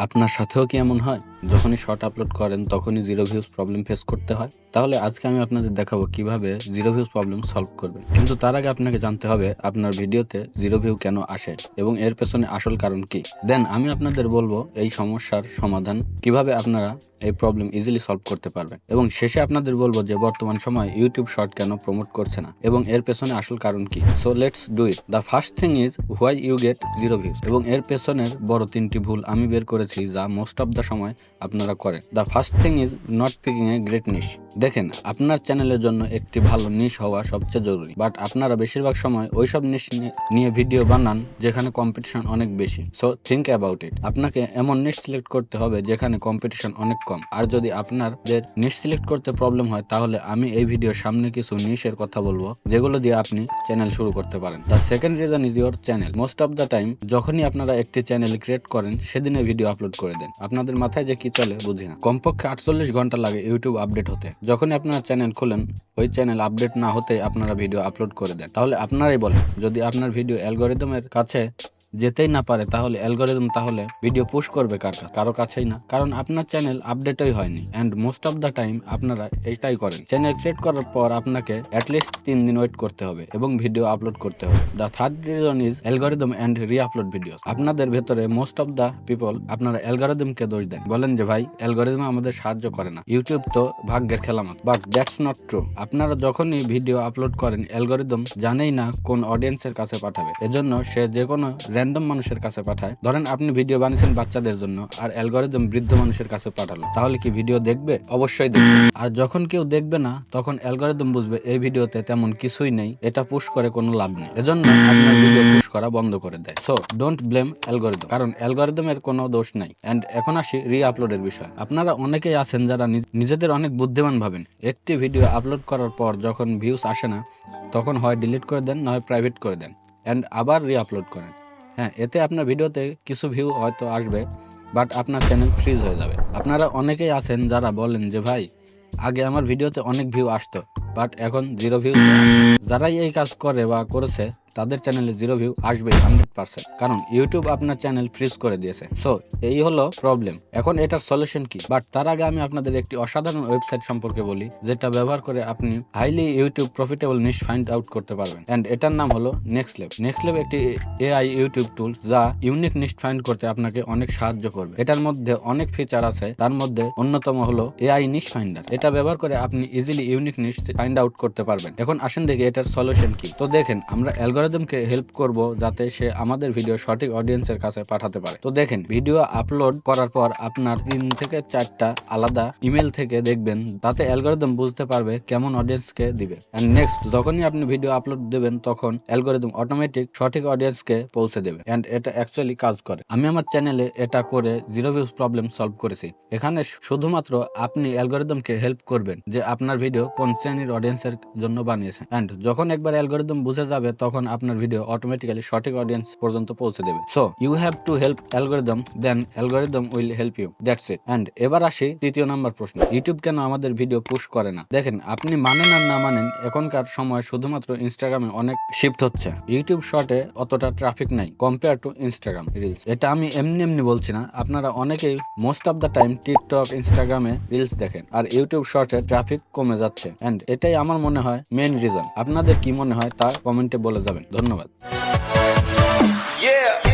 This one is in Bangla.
আপনার সাথেও কি এমন হয়? যখনই শর্ট আপলোড করেন তখনই জিরো ভিউজ প্রবলেম ফেস করতে হয়? তাহলে আজকে আমি আপনাদের দেখাবো কিভাবে জিরো ভিউজ প্রবলেম সলভ করবেন। কিন্তু তার আগে আপনাকে জানতে হবে আপনার ভিডিওতে জিরো ভিউ কেন আসে এবং এর পেছনে আসল কারণ কি। দেন আমি আপনাদের বলবো এই সমস্যার সমাধান, কিভাবে আপনারা এই প্রবলেম ইজিলি সলভ করতে পারবেন, এবং শেষে আপনাদের বলবো যে বর্তমান সময়ে ইউটিউব শর্ট কেন প্রমোট করছে না এবং এর পেছনে আসল কারণ কি। So let's do it. The first thing is why you get zero views, এবং এর পেছনের বড় তিনটি ভুল আমি বের করেছি যা মোস্ট অফ দ্য সময় আপনারা করেন। The first thing is not picking a great niche. দেখেন, আপনার চ্যানেলের জন্য একটি ভালো নিশ হওয়া সবচেয়ে জরুরি, বাট আপনারা বেশিরভাগ সময় ওইসব নিশ নিয়ে ভিডিও বানান যেখানে কম্পিটিশন অনেক বেশি। So think about it. আপনাকে এমন নিশ সিলেক্ট করতে হবে যেখানে কম্পিটিশন অনেক কম। আর যদি আপনাদের নিশ সিলেক্ট করতে প্রবলেম হয় তাহলে আমি এই ভিডিওর সামনে কিছু নিশের কথা বলবো যেগুলো দিয়ে আপনি চ্যানেল শুরু করতে পারেন। The second reason is your channel. Most of the time যখনই আপনারা একটি চ্যানেল ক্রিয়েট করেন সেদিনে ভিডিও আপলোড করে দেন। আপনাদের মাথায় যে কি চলে বুঝি না। কমপক্ষে 48 ঘন্টা লাগে ইউটিউব আপডেট হতে। যখনই আপনারা চ্যানেল খোলেন ওই চ্যানেল আপডেট না হতে আপনারা ভিডিও আপলোড করে দেন। তাহলে আপনারাই বলেন, যদি আপনার ভিডিও অ্যালগরিদমের কাছে যেতেই না পারে তাহলে অ্যালগরিদম তাহলে ভিডিও পুশ করবে কারো কাছেই না, কারণ আপনার চ্যানেল আপডেটই হয়নি। And most of the time আপনারা এটাই করেন। চ্যানেল ক্রিয়েট করার পর আপনাকে অ্যাটলিস্ট 3 দিন ওয়েট করতে হবে এবং ভিডিও আপলোড করতে হবে। The third reason is algorithm and reupload video. আপনাদের ভেতরে মোস্ট অফ দ্য পিপল আপনারা অ্যালগরিদমকে দোষ দেন, বলেন যে ভাই অ্যালগরিদম আমাদের সাহায্য করে না, ইউটিউব তো ভাগ্যের খেলামাত। But that's not true. আপনারা যখনই ভিডিও আপলোড করেন অ্যালগরিদম জানেই না কোন অডিয়েন্সের কাছে পাঠাবে, এজন্য সে যে কোনো র্যান্ডম মানুষের কাছে পাঠায়। ধরেন আপনি ভিডিও বানিয়েছেন বাচ্চাদের জন্য আর অ্যালগরিদম বৃদ্ধ মানুষের কাছে পাঠালো, তাহলে কি ভিডিও দেখবে? অবশ্যই দেখবে। আর যখন কেউ দেখবে না তখন অ্যালগরিদম বুঝবে এই ভিডিওতে তেমন কিছুই নেই, এটা পুশ করে কোনো লাভ নেই, এজন্য আপনার ভিডিও পুশ করা বন্ধ করে দেয়। সো ডোন্ট ব্লেম অ্যালগরিদম, কারণ অ্যালগরিদমের কোনো দোষ নাই। এন্ড এখন আসি রি-আপলোডের বিষয়। আপনারা অনেকেই আছেন যারা নিজেদের অনেক বুদ্ধিমান ভাবেন। একটি ভিডিও আপলোড করার পর যখন ভিউজ আসে না তখন হয় ডিলিট করে দেন, নয় প্রাইভেট করে দেন, এন্ড আবার রি-আপলোড করেন। হ্যাঁ, এতে আপনার ভিডিওতে কিছু ভিউ হয়তো আসবে, বাট আপনার চ্যানেল ফ্রিজ হয়ে যাবে। আপনারা অনেকেই আছেন যারা বলেন যে ভাই আগে আমার ভিডিওতে অনেক ভিউ আসতো বাট এখন জিরো ভিউ। যারাই এই কাজ করে বা করেছে তাদের চ্যানেলে জিরো ভিউ আসবেই 100%, কারণ ইউটিউব আপনার চ্যানেল ফ্রিজ করে দিয়েছে। সো এই হলো প্রবলেম। এখন এটার সলিউশন কি? বাট তার আগে আমি আপনাদের একটি অসাধারণ ওয়েবসাইট সম্পর্কে বলি যেটা ব্যবহার করে আপনি হাইলি ইউটিউব প্রফিটেবল নিশ ফাইন্ড আউট করতে পারবেন, এন্ড এটার নাম হলো নেক্সটলেভ। নেক্সটলেভ একটি এআই ইউটিউব টুল যা ইউনিক নিশ ফাইন্ড করতে আপনাকে অনেক সাহায্য করবে। এটার মধ্যে অনেক ফিচার আছে, তার মধ্যে অন্যতম হলো এআই নিশ ফাইন্ডার। এটা ব্যবহার করে আপনি ইজিলি ইউনিক নিশ ফাইন্ড আউট করতে পারবেন। এখন আসেন দেখি এটার সলিউশন কি। তো দেখেন, আমরা অ্যালগরিদমকে হেল্প করব যাতে সে আমাদের ভিডিও সঠিক অডিয়েন্সের কাছে পাঠাতে পারে। তো দেখেন, ভিডিও আপলোড করার পর আপনার 3 থেকে 4টা আলাদা ইমেল থেকে দেখবেন, তাতে অ্যালগরিদম বুঝতে পারবে কেমন অডিয়েন্সকে দিবে। এন্ড নেক্সট যখনই আপনি ভিডিও আপলোড দেবেন তখন অ্যালগরিদম অটোমেটিক সঠিক অডিয়েন্সকে পৌঁছে দেবে, এন্ড এটা অ্যাকচুয়ালি কাজ করে। আমি আমার চ্যানেলে এটা করে জিরো ভিউজ প্রবলেম সলভ করেছি। এখানে শুধুমাত্র আপনি অ্যালগরিদমকে হেল্প করবেন যে আপনার ভিডিও কোন শ্রেণীর অডিয়েন্সের জন্য বানিয়েছেন, এন্ড যখন একবার অ্যালগরিদম বুঝে যাবে তখন আপনার ভিডিও অটোমেটিক্যালি সঠিক অডিয়েন্স পর্যন্ত পৌঁছে দেবে। So you have to help algorithm, then algorithm will help you. That's it. And এবার আসি তৃতীয় নাম্বার প্রশ্ন, ইউটিউব কেন আমাদের ভিডিও পুশ করে না? দেখেন, আপনি মানেন আর না মানেন, এখনকার সময় শুধুমাত্র ইনস্টাগ্রামে অনেক শিফট হচ্ছে। ইউটিউব শর্টে অতটা ট্রাফিক নাই কম্পেয়ার টু ইনস্টাগ্রাম রিলস। এটা আমি এমনি বলছি না, আপনারা অনেকেই most of the time TikTok, ইনস্টাগ্রামে রিলস দেখেন আর ইউটিউব শর্টে ট্রাফিক কমে যাচ্ছে, এন্ড এটাই আমার মনে হয় মেইন রিজন। আপনাদের কি মনে হয় তা কমেন্টে বলে যাবেন। ধন্যবাদ। Yeah.